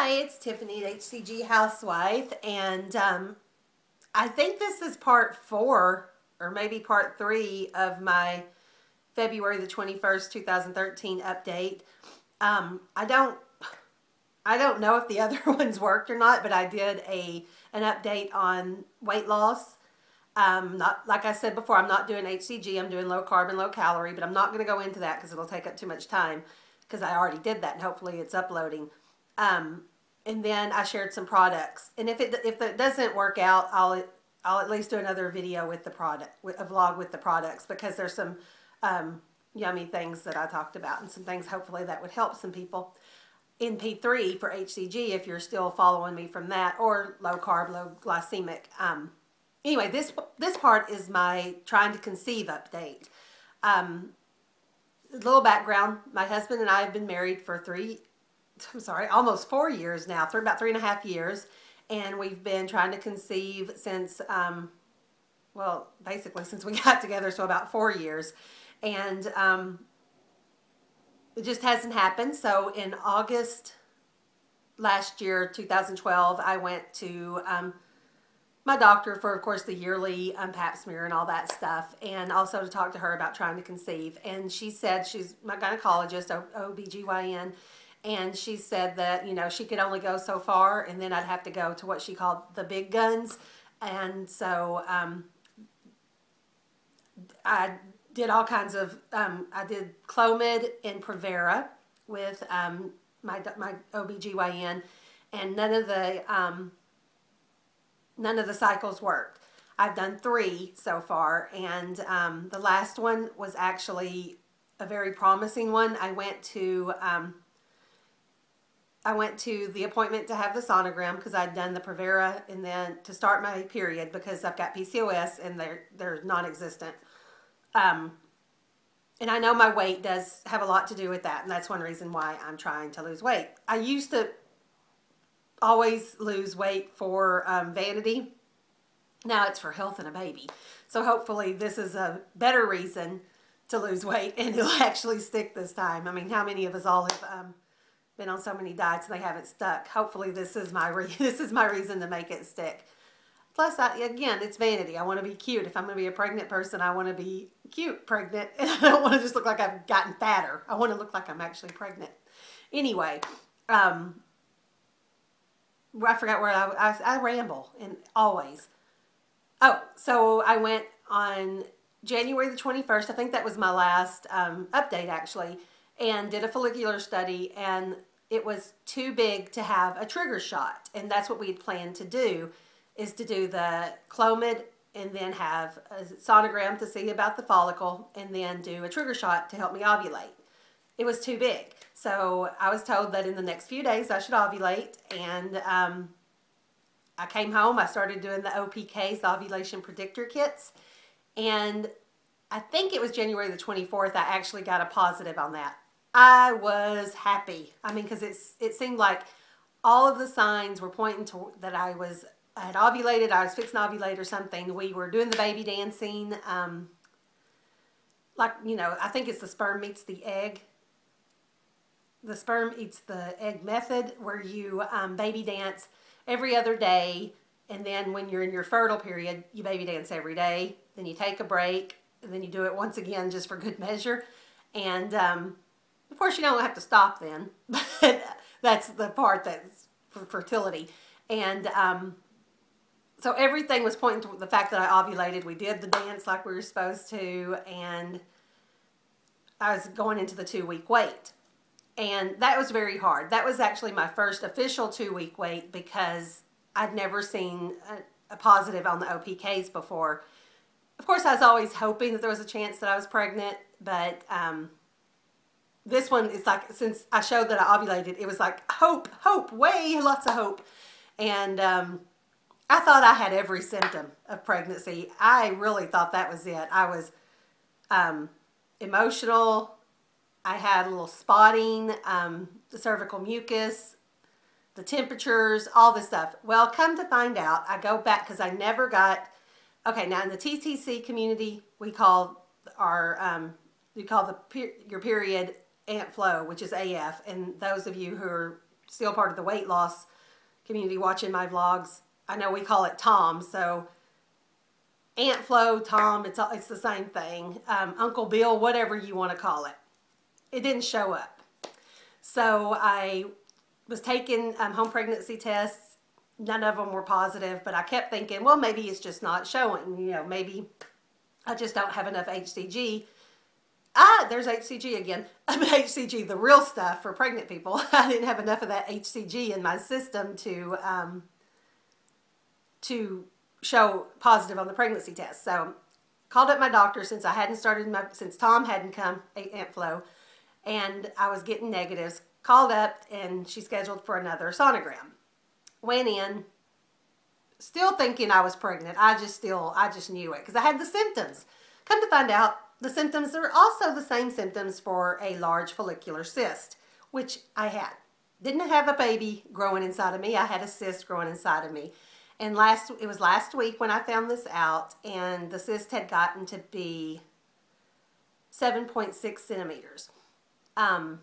Hi, it's Tiffany at HCG Housewife, and I think this is part 4 or maybe part 3 of my February the 21st, 2013 update. I don't know if the other ones worked or not, but I did an update on weight loss. Not like I said before, I'm not doing HCG. I'm doing low carb and low calorie, but I'm not going to go into that because it'll take up too much time because I already did that, and hopefully it's uploading. And then I shared some products, and if it doesn't work out, I'll at least do another video with the product, a vlog with the products, because there's some yummy things that I talked about and some things hopefully that would help some people. In P3 for HCG, if you're still following me from that, or low carb, low glycemic. Anyway, this part is my trying to conceive update. A little background: my husband and I have been married for almost 4 years now, about 3.5 years, and we've been trying to conceive since, well, basically since we got together, so about 4 years, and it just hasn't happened. So in August last year, 2012, I went to my doctor for, of course, the yearly pap smear and all that stuff, and also to talk to her about trying to conceive. And she said, she's my gynecologist, OBGYN, and she said that, you know, she could only go so far, and then I'd have to go to what she called the big guns. And so I did all kinds of, I did Clomid and Prevera with my OBGYN, and none of the cycles worked. I've done 3 so far, and the last one was actually a very promising one. I went to the appointment to have the sonogram because I'd done the Prevera, and then to start my period because I've got PCOS and they're non-existent. And I know my weight does have a lot to do with that, and that's one reason why I'm trying to lose weight. I used to always lose weight for vanity. Now it's for health and a baby. So hopefully this is a better reason to lose weight, and it'll actually stick this time. I mean, how many of us all have been on so many diets and they haven't stuck? Hopefully this is my reason to make it stick. Plus, again, it's vanity. I want to be cute. If I'm going to be a pregnant person, I want to be cute pregnant, and I don't want to just look like I've gotten fatter. I want to look like I'm actually pregnant. Anyway, I forgot where I ramble, and always. Oh, so I went on January the 21st. I think that was my last update, actually, and did a follicular study, and it was too big to have a trigger shot, and that's what we had planned to do, is to do the Clomid and then have a sonogram to see about the follicle, and then do a trigger shot to help me ovulate. It was too big. So I was told that in the next few days I should ovulate, and I came home, I started doing the OPKs, the ovulation predictor kits, and I think it was January the 24th I actually got a positive on that. I was happy. I mean, because it seemed like all of the signs were pointing to that I had ovulated, I was fixing to ovulate or something. We were doing the baby dancing, like, you know, I think it's the sperm meets the egg. The sperm eats the egg method, where you baby dance every other day, and then when you're in your fertile period, you baby dance every day. Then you take a break, and then you do it once again just for good measure. And of course, you don't have to stop then, but that's the part that's for fertility. And so everything was pointing to the fact that I ovulated. We did the dance like we were supposed to, and I was going into the 2-week wait. And that was very hard. That was actually my first official 2-week wait, because I'd never seen a positive on the OPKs before. Of course, I was always hoping that there was a chance that I was pregnant, but this one is like, since I showed that I ovulated, it was like hope, lots of hope. And I thought I had every symptom of pregnancy. I really thought that was it. I was emotional. I had a little spotting, the cervical mucus, the temperatures, all this stuff. Well, come to find out, I go back because I never got, okay, now in the TTC community, we call your period Ant Flow, which is AF, and those of you who are still part of the weight loss community watching my vlogs, I know we call it Tom. So Aunt Flo, Tom, it's the same thing. Uncle Bill, whatever you want to call it. It didn't show up. So I was taking home pregnancy tests. None of them were positive, but I kept thinking, well, maybe it's just not showing. You know, maybe I just don't have enough HCG. There's HCG again. HCG, the real stuff for pregnant people. I didn't have enough of that HCG in my system to show positive on the pregnancy test. So called up my doctor since since Tom hadn't come, Aunt Flo, and I was getting negatives. Called up and she scheduled for another sonogram. Went in, still thinking I was pregnant. I just knew it because I had the symptoms. Come to find out, the symptoms are also the same symptoms for a large follicular cyst, which I had. Didn't have a baby growing inside of me. I had a cyst growing inside of me. And it was last week when I found this out, and the cyst had gotten to be 7.6 centimeters. At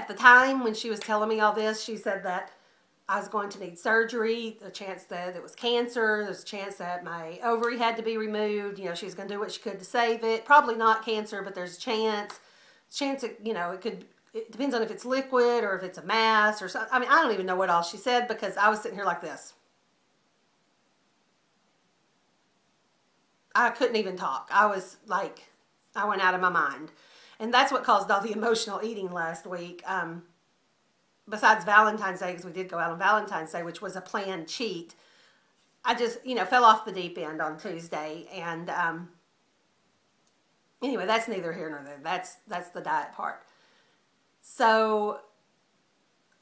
the time when she was telling me all this, she said that I was going to need surgery, the chance that it was cancer, there's a chance that my ovary had to be removed. You know, she was going to do what she could to save it. Probably not cancer, but there's a chance. That, you know, it depends on if it's liquid or if it's a mass or something. I mean, I don't even know what all she said because I was sitting here like this. I couldn't even talk. I was like, I went out of my mind. And that's what caused all the emotional eating last week. Besides Valentine's Day, because we did go out on Valentine's Day, which was a planned cheat. I just, you know, fell off the deep end on Tuesday. And anyway, that's neither here nor there. That's the diet part. So,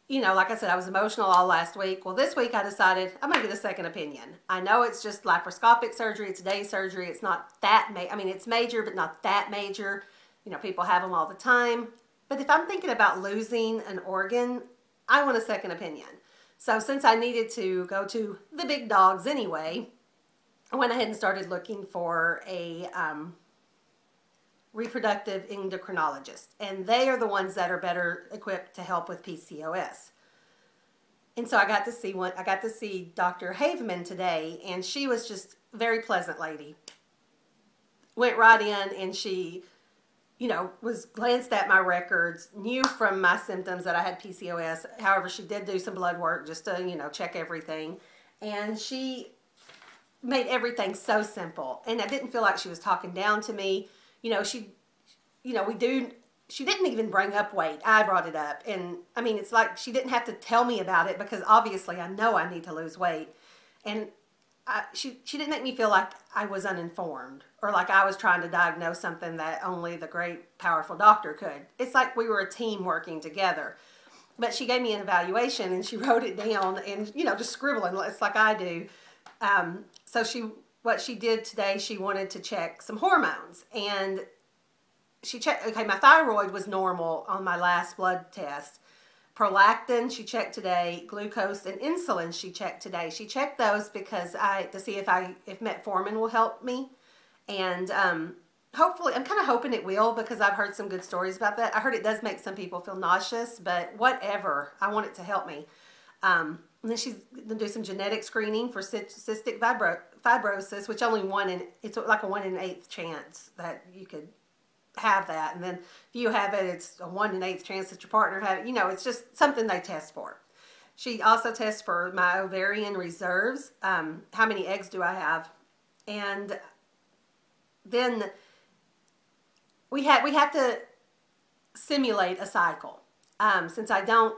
you know, like I said, I was emotional all last week. Well, this week I decided I'm going to get a second opinion. I know it's just laparoscopic surgery. It's a day surgery. It's not that I mean, it's major, but not that major. You know, people have them all the time. But if I'm thinking about losing an organ, I want a second opinion. So since I needed to go to the big dogs anyway, I went ahead and started looking for a reproductive endocrinologist. And they are the ones that are better equipped to help with PCOS. And so I got to see Dr. Haveman today, and she was just a very pleasant lady. Went right in, and she, you know, glanced at my records, knew from my symptoms that I had PCOS. However, she did do some blood work just to, you know, check everything. And she made everything so simple. And I didn't feel like she was talking down to me. You know, she didn't even bring up weight. I brought it up. And I mean, it's like she didn't have to tell me about it because obviously I know I need to lose weight. And she didn't make me feel like I was uninformed or like I was trying to diagnose something that only the great, powerful doctor could. It's like we were a team working together. But she gave me an evaluation and she wrote it down and, you know, just scribbling. It's like I do. So what she did today, she wanted to check some hormones. And she checked, okay, my thyroid was normal on my last blood test. Prolactin, she checked today. Glucose and insulin, she checked today. She checked those because to see if metformin will help me. And hopefully, I'm kind of hoping it will because I've heard some good stories about that. I heard it does make some people feel nauseous, but whatever. I want it to help me. And then she's going to do some genetic screening for cystic fibrosis, which it's like a 1 in 8 chance that you could have that. And then if you have it, it's a 1 in 8 chance that your partner have it. You know, it's just something they test for. She also tests for my ovarian reserves. How many eggs do I have? And then we have to simulate a cycle. Since I don't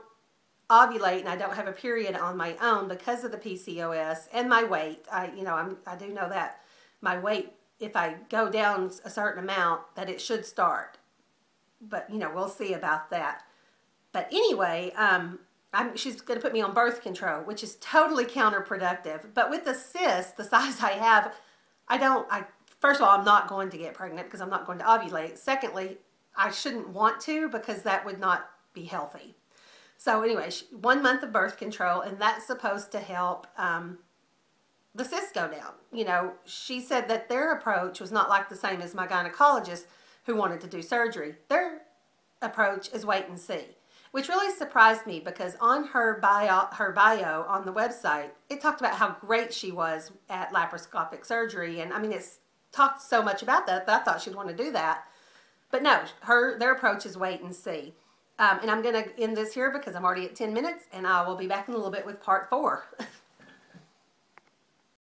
ovulate and I don't have a period on my own because of the PCOS and my weight, I do know that my weight, if I go down a certain amount, that it should start. But, you know, we'll see about that. But anyway, she's going to put me on birth control, which is totally counterproductive. But with the cyst, the size I have, first of all, I'm not going to get pregnant because I'm not going to ovulate. Secondly, I shouldn't want to because that would not be healthy. So anyway, 1 month of birth control, and that's supposed to help the cysts go down. You know, she said that their approach was not like the same as my gynecologist who wanted to do surgery. Their approach is wait and see. which really surprised me because on her bio on the website, it talked about how great she was at laparoscopic surgery. And I mean, it's talked so much about that I thought she'd want to do that. But no, their approach is wait and see. And I'm going to end this here because I'm already at 10 minutes, and I will be back in a little bit with part 4.